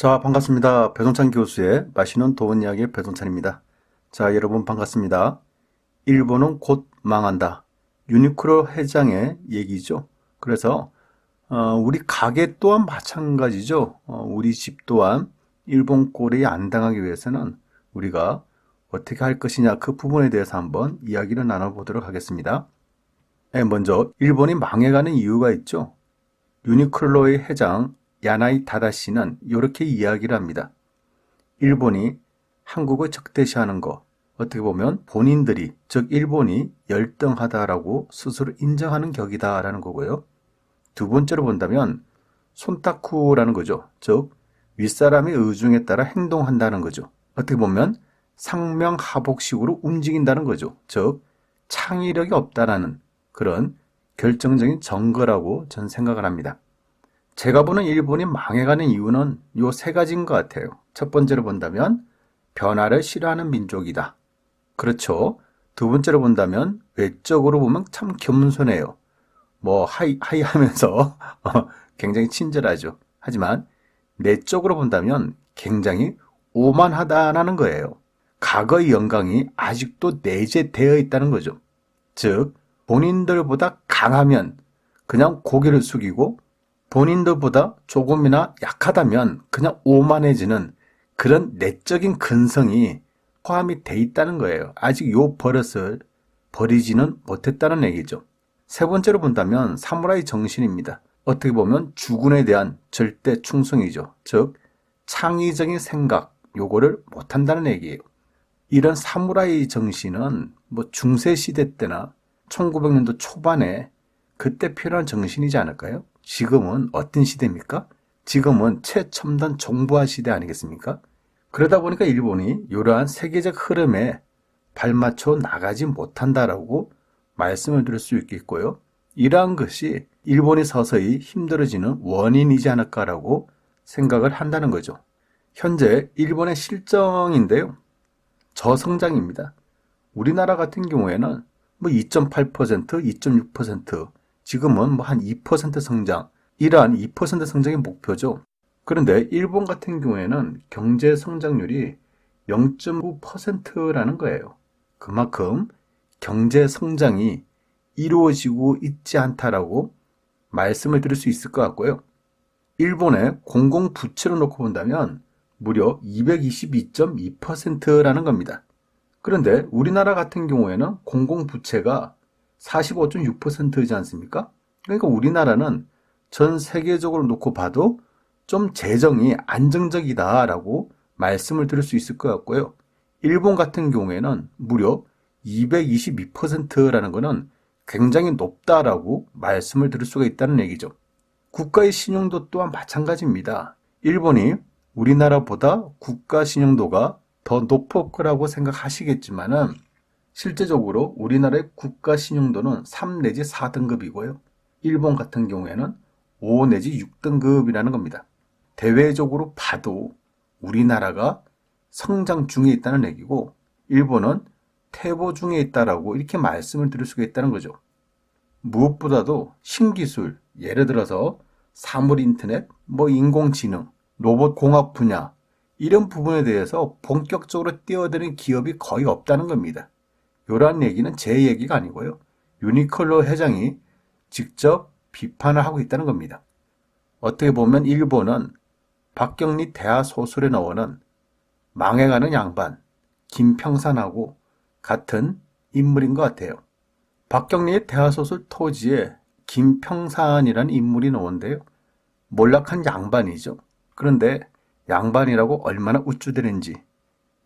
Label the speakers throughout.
Speaker 1: 자, 반갑습니다. 배동찬 교수의 맛있는 도원 이야기의 배동찬입니다. 자, 여러분 반갑습니다. 일본은 곧 망한다. 유니클로 회장의 얘기죠. 그래서 우리 가게 또한 마찬가지죠. 우리 집 또한 일본 꼴이 안 당하기 위해서는 우리가 어떻게 할 것이냐, 그 부분에 대해서 한번 이야기를 나눠보도록 하겠습니다. 네, 먼저 일본이 망해가는 이유가 있죠. 유니클로의 회장 야나이 다다씨는 이렇게 이야기를 합니다. 일본이 한국을 적대시하는 거, 어떻게 보면 본인들이, 즉 일본이 열등하다라고 스스로 인정하는 격이다라는 거고요. 두 번째로 본다면 손타쿠라는 거죠. 즉 윗사람의 의중에 따라 행동한다는 거죠. 어떻게 보면 상명하복식으로 움직인다는 거죠. 즉 창의력이 없다라는 그런 결정적인 증거라고 전 생각을 합니다. 제가 보는 일본이 망해가는 이유는 요 세 가지인 것 같아요. 첫 번째로 본다면 변화를 싫어하는 민족이다. 그렇죠. 두 번째로 본다면 외적으로 보면 참 겸손해요. 뭐 하이 하면서 굉장히 친절하죠. 하지만 내적으로 본다면 굉장히 오만하다라는 거예요. 과거의 영광이 아직도 내재되어 있다는 거죠. 즉 본인들보다 강하면 그냥 고개를 숙이고 본인들보다 조금이나 약하다면 그냥 오만해지는 그런 내적인 근성이 포함이 돼 있다는 거예요. 아직 요 버릇을 버리지는 못했다는 얘기죠. 세 번째로 본다면 사무라이 정신입니다. 어떻게 보면 주군에 대한 절대 충성이죠. 즉 창의적인 생각, 요거를 못한다는 얘기예요. 이런 사무라이 정신은 뭐 중세시대 때나 1900년도 초반에 그때 필요한 정신이지 않을까요? 지금은 어떤 시대입니까? 지금은 최첨단 정보화 시대 아니겠습니까? 그러다 보니까 일본이 이러한 세계적 흐름에 발맞춰 나가지 못한다라고 말씀을 드릴 수 있겠고요. 이러한 것이 일본이 서서히 힘들어지는 원인이지 않을까라고 생각을 한다는 거죠. 현재 일본의 실정인데요. 저성장입니다. 우리나라 같은 경우에는 뭐 2.8%, 2.6%, 지금은 뭐 한 2% 성장, 이러한 2% 성장이 목표죠. 그런데 일본 같은 경우에는 경제 성장률이 0.9%라는 거예요. 그만큼 경제 성장이 이루어지고 있지 않다라고 말씀을 드릴 수 있을 것 같고요. 일본의 공공부채로 놓고 본다면 무려 222.2%라는 겁니다. 그런데 우리나라 같은 경우에는 공공부채가 45.6%이지 않습니까? 그러니까 우리나라는 전 세계적으로 놓고 봐도 좀 재정이 안정적이다라고 말씀을 드릴 수 있을 것 같고요. 일본 같은 경우에는 무려 222%라는 것은 굉장히 높다라고 말씀을 드릴 수가 있다는 얘기죠. 국가의 신용도 또한 마찬가지입니다. 일본이 우리나라보다 국가 신용도가 더 높을 거라고 생각하시겠지만은 실제적으로 우리나라의 국가 신용도는 3 내지 4등급이고요. 일본 같은 경우에는 5 내지 6등급이라는 겁니다. 대외적으로 봐도 우리나라가 성장 중에 있다는 얘기고 일본은 퇴보 중에 있다라고 이렇게 말씀을 드릴 수가 있다는 거죠. 무엇보다도 신기술, 예를 들어서 사물인터넷, 뭐 인공지능, 로봇공학 분야 이런 부분에 대해서 본격적으로 뛰어드는 기업이 거의 없다는 겁니다. 이러한 얘기는 제 얘기가 아니고요. 유니클로 회장이 직접 비판을 하고 있다는 겁니다. 어떻게 보면 일본은 박경리 대하 소설에 나오는 망해가는 양반 김평산하고 같은 인물인 것 같아요. 박경리의 대하소설 토지에 김평산이라는 인물이 나오는데요. 몰락한 양반이죠. 그런데 양반이라고 얼마나 우쭐대는지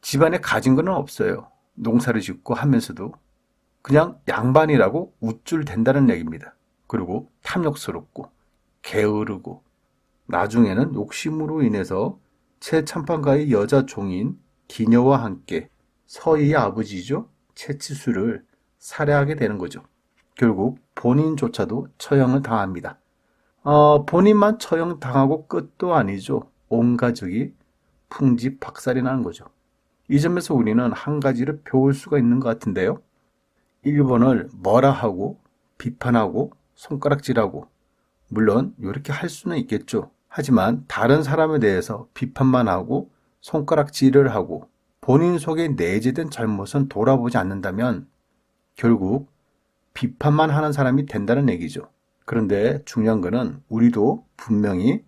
Speaker 1: 집안에 가진 건 없어요. 농사를 짓고 하면서도 그냥 양반이라고 우쭐댄다는 얘기입니다. 그리고 탐욕스럽고 게으르고 나중에는 욕심으로 인해서 최참판가의 여자 종인 기녀와 함께 서희의 아버지죠. 채치수를 살해하게 되는 거죠. 결국 본인조차도 처형을 당합니다. 본인만 처형당하고 끝도 아니죠. 온 가족이 풍지박살이 나는 거죠. 이 점에서 우리는 한 가지를 배울 수가 있는 것 같은데요. 일본을 뭐라 하고 비판하고 손가락질하고 물론 이렇게 할 수는 있겠죠. 하지만 다른 사람에 대해서 비판만 하고 손가락질을 하고 본인 속에 내재된 잘못은 돌아보지 않는다면 결국 비판만 하는 사람이 된다는 얘기죠. 그런데 중요한 거는 우리도 분명히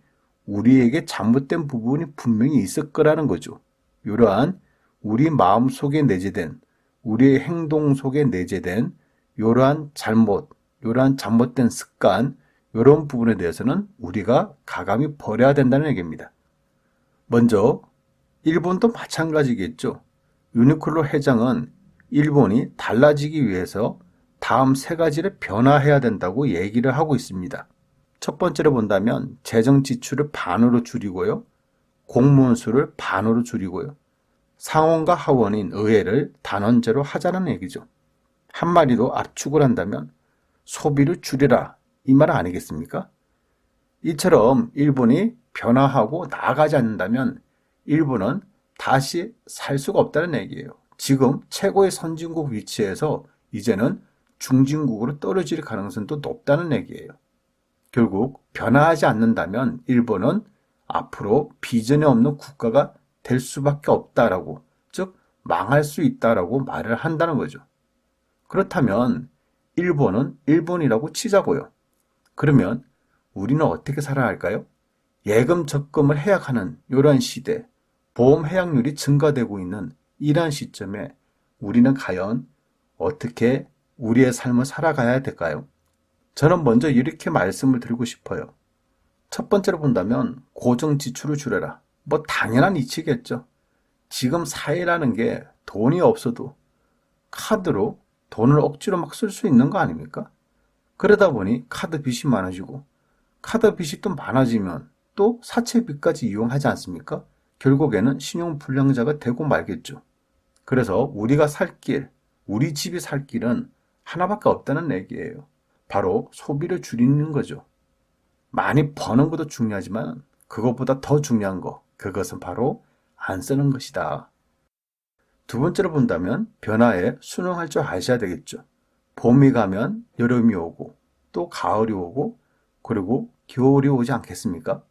Speaker 1: 우리에게 잘못된 부분이 분명히 있을 거라는 거죠. 이러한 우리 마음 속에 내재된, 우리의 행동 속에 내재된 이러한 잘못, 이러한 잘못된 습관, 이런 부분에 대해서는 우리가 가감히 버려야 된다는 얘기입니다. 먼저 일본도 마찬가지겠죠. 유니클로 회장은 일본이 달라지기 위해서 다음 세 가지를 변화해야 된다고 얘기를 하고 있습니다. 첫 번째로 본다면 재정 지출을 반으로 줄이고요. 공무원 수를 반으로 줄이고요. 상원과 하원인 의회를 단원제로 하자는 얘기죠. 한마디로 압축을 한다면 소비를 줄여라, 이 말 아니겠습니까? 이처럼 일본이 변화하고 나아가지 않는다면 일본은 다시 살 수가 없다는 얘기예요. 지금 최고의 선진국 위치에서 이제는 중진국으로 떨어질 가능성도 높다는 얘기예요. 결국 변화하지 않는다면 일본은 앞으로 비전이 없는 국가가 될 수밖에 없다라고, 즉 망할 수 있다라고 말을 한다는 거죠. 그렇다면 일본은 일본이라고 치자고요. 그러면 우리는 어떻게 살아야 할까요? 예금 적금을 해약하는 이러한 시대, 보험 해약률이 증가되고 있는 이러한 시점에 우리는 과연 어떻게 우리의 삶을 살아가야 될까요? 저는 먼저 이렇게 말씀을 드리고 싶어요. 첫 번째로 본다면 고정 지출을 줄여라. 뭐 당연한 이치겠죠. 지금 사회라는 게 돈이 없어도 카드로 돈을 억지로 막 쓸 수 있는 거 아닙니까? 그러다 보니 카드 빚이 많아지고 카드 빚이 또 많아지면 또 사채빚까지 이용하지 않습니까? 결국에는 신용불량자가 되고 말겠죠. 그래서 우리가 살 길, 우리 집이 살 길은 하나밖에 없다는 얘기예요. 바로 소비를 줄이는 거죠. 많이 버는 것도 중요하지만 그것보다 더 중요한 거, 그것은 바로 안 쓰는 것이다. 두 번째로 본다면 변화에 순응할 줄 아셔야 되겠죠. 봄이 가면 여름이 오고 또 가을이 오고 그리고 겨울이 오지 않겠습니까?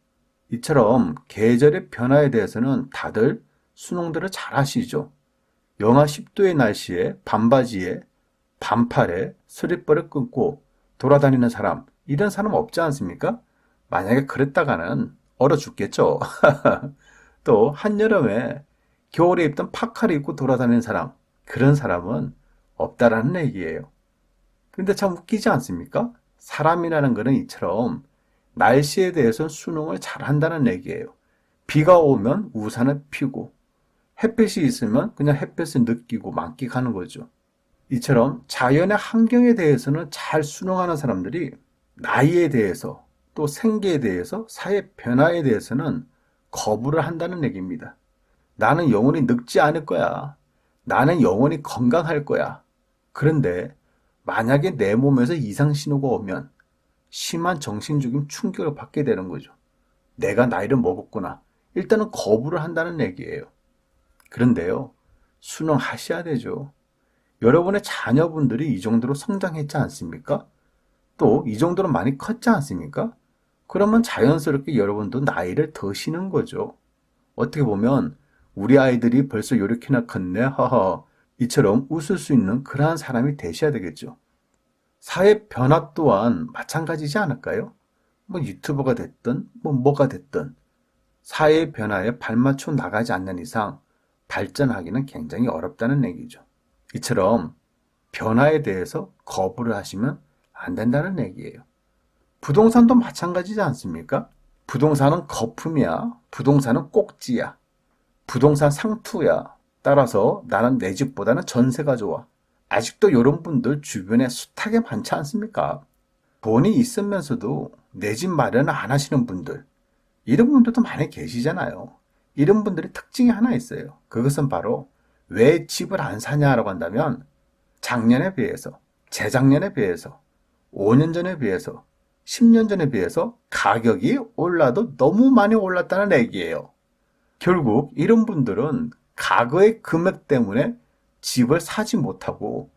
Speaker 1: 이처럼 계절의 변화에 대해서는 다들 순응들을 잘 하시죠. 영하 10도의 날씨에 반바지에 반팔에 슬리퍼를 끊고 돌아다니는 사람, 이런 사람 없지 않습니까? 만약에 그랬다가는 얼어 죽겠죠. 또 한여름에 겨울에 입던 파카를 입고 돌아다니는 사람, 그런 사람은 없다라는 얘기예요. 근데 참 웃기지 않습니까? 사람이라는 것은 이처럼 날씨에 대해서는 순응을 잘 한다는 얘기예요. 비가 오면 우산을 피고 햇빛이 있으면 그냥 햇빛을 느끼고 만끽하는 거죠. 이처럼 자연의 환경에 대해서는 잘 순응하는 사람들이 나이에 대해서 또 생계에 대해서 사회 변화에 대해서는 거부를 한다는 얘기입니다. 나는 영원히 늙지 않을 거야. 나는 영원히 건강할 거야. 그런데 만약에 내 몸에서 이상 신호가 오면 심한 정신적인 충격을 받게 되는 거죠. 내가 나이를 먹었구나. 일단은 거부를 한다는 얘기예요. 그런데요, 순응하셔야 되죠. 여러분의 자녀분들이 이 정도로 성장했지 않습니까? 또 이 정도로 많이 컸지 않습니까? 그러면 자연스럽게 여러분도 나이를 드시는 거죠. 어떻게 보면 우리 아이들이 벌써 이렇게나 컸네, 하하, 이처럼 웃을 수 있는 그러한 사람이 되셔야 되겠죠. 사회 변화 또한 마찬가지지 않을까요? 뭐 유튜버가 됐든 뭐가 됐든 사회 변화에 발맞춰 나가지 않는 이상 발전하기는 굉장히 어렵다는 얘기죠. 이처럼 변화에 대해서 거부를 하시면 안 된다는 얘기예요. 부동산도 마찬가지지 않습니까? 부동산은 거품이야. 부동산은 꼭지야. 부동산 상투야. 따라서 나는 내 집보다는 전세가 좋아. 아직도 이런 분들 주변에 숱하게 많지 않습니까? 돈이 있으면서도 내 집 마련을 안 하시는 분들, 이런 분들도 많이 계시잖아요. 이런 분들의 특징이 하나 있어요. 그것은 바로 왜 집을 안 사냐라고 한다면 작년에 비해서, 재작년에 비해서, 5년 전에 비해서, 10년 전에 비해서 가격이 올라도 너무 많이 올랐다는 얘기예요. 결국 이런 분들은 과거의 금액 때문에 집을 사지 못하고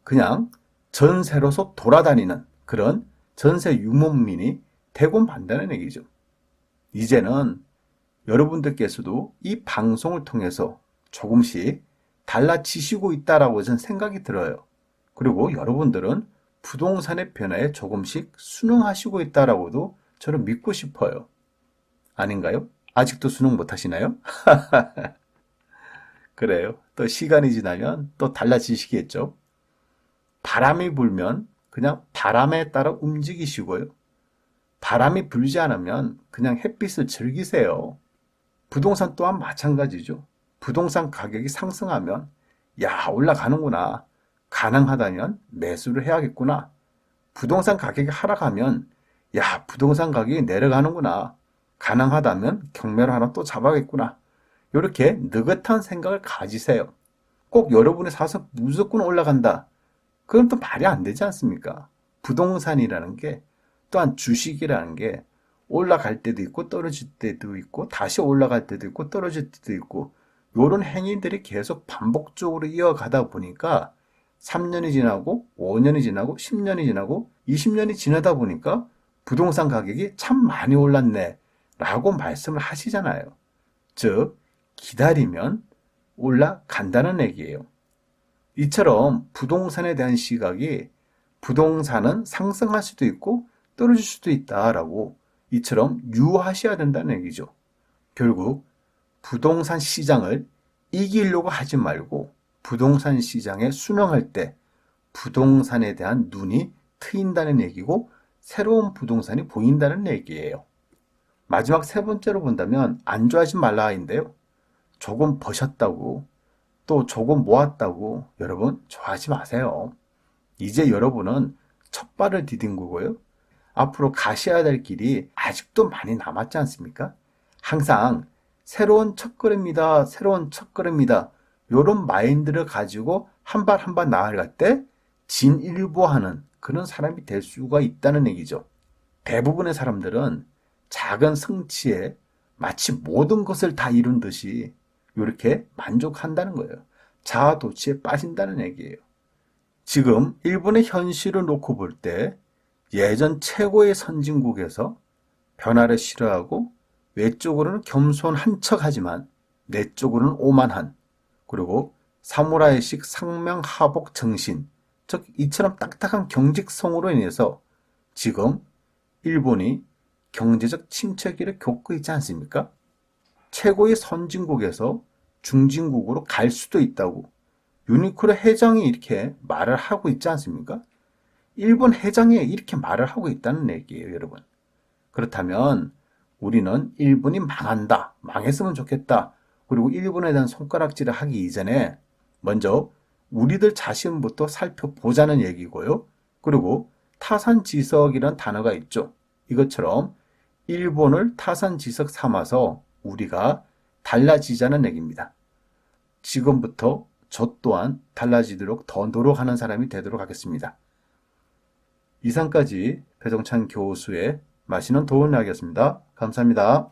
Speaker 1: 그냥 전세로서 돌아다니는 그런 전세 유목민이 되고 만다는 얘기죠. 이제는 여러분들께서도 이 방송을 통해서 조금씩 달라지시고 있다라고 저는 생각이 들어요. 그리고 여러분들은 부동산의 변화에 조금씩 순응하시고 있다라고도 저는 믿고 싶어요. 아닌가요? 아직도 순응 못 하시나요? 그래요. 또 시간이 지나면 또 달라지시겠죠. 바람이 불면 그냥 바람에 따라 움직이시고요. 바람이 불지 않으면 그냥 햇빛을 즐기세요. 부동산 또한 마찬가지죠. 부동산 가격이 상승하면 야, 올라가는구나. 가능하다면 매수를 해야겠구나. 부동산 가격이 하락하면 야, 부동산 가격이 내려가는구나. 가능하다면 경매를 하나 또 잡아야겠구나. 이렇게 느긋한 생각을 가지세요. 꼭 여러분이 사서 무조건 올라간다. 그건 또 말이 안 되지 않습니까? 부동산이라는 게 또한 주식이라는 게 올라갈 때도 있고 떨어질 때도 있고 다시 올라갈 때도 있고 떨어질 때도 있고 이런 행위들이 계속 반복적으로 이어가다 보니까 3년이 지나고 5년이 지나고 10년이 지나고 20년이 지나다 보니까 부동산 가격이 참 많이 올랐네 라고 말씀을 하시잖아요. 즉 기다리면 올라간다는 얘기예요. 이처럼 부동산에 대한 시각이 부동산은 상승할 수도 있고 떨어질 수도 있다라고 이처럼 유하셔야 된다는 얘기죠. 결국 부동산 시장을 이기려고 하지 말고 부동산 시장에 순응할 때 부동산에 대한 눈이 트인다는 얘기고 새로운 부동산이 보인다는 얘기예요. 마지막 세 번째로 본다면 안주하지 말라인데요. 조금 버셨다고 또 조금 모았다고 여러분 좋아하지 마세요. 이제 여러분은 첫 발을 디딘 거고요. 앞으로 가셔야 될 길이 아직도 많이 남았지 않습니까? 항상 새로운 첫걸음이다, 새로운 첫걸음이다. 이런 마인드를 가지고 한 발 한 발 나아갈 때 진일보하는 그런 사람이 될 수가 있다는 얘기죠. 대부분의 사람들은 작은 성취에 마치 모든 것을 다 이룬 듯이 이렇게 만족한다는 거예요. 자아도취에 빠진다는 얘기예요. 지금 일본의 현실을 놓고 볼 때 예전 최고의 선진국에서 변화를 싫어하고 외적으로는 겸손한 척하지만 내적으로는 오만한 그리고 사무라이식 상명하복 정신 즉 이처럼 딱딱한 경직성으로 인해서 지금 일본이 경제적 침체기를 겪고 있지 않습니까? 최고의 선진국에서 중진국으로 갈 수도 있다고 유니크로 회장이 이렇게 말을 하고 있지 않습니까? 일본 회장이 이렇게 말을 하고 있다는 얘기예요, 여러분. 그렇다면 우리는 일본이 망한다, 망했으면 좋겠다. 그리고 일본에 대한 손가락질을 하기 이전에 먼저 우리들 자신부터 살펴보자는 얘기고요. 그리고 타산지석이라는 단어가 있죠. 이것처럼 일본을 타산지석 삼아서 우리가 달라지자는 얘기입니다. 지금부터 저 또한 달라지도록 더 노력하는 사람이 되도록 하겠습니다. 이상까지 배종찬 교수의 맛있는 도움 이야기였습니다. 감사합니다.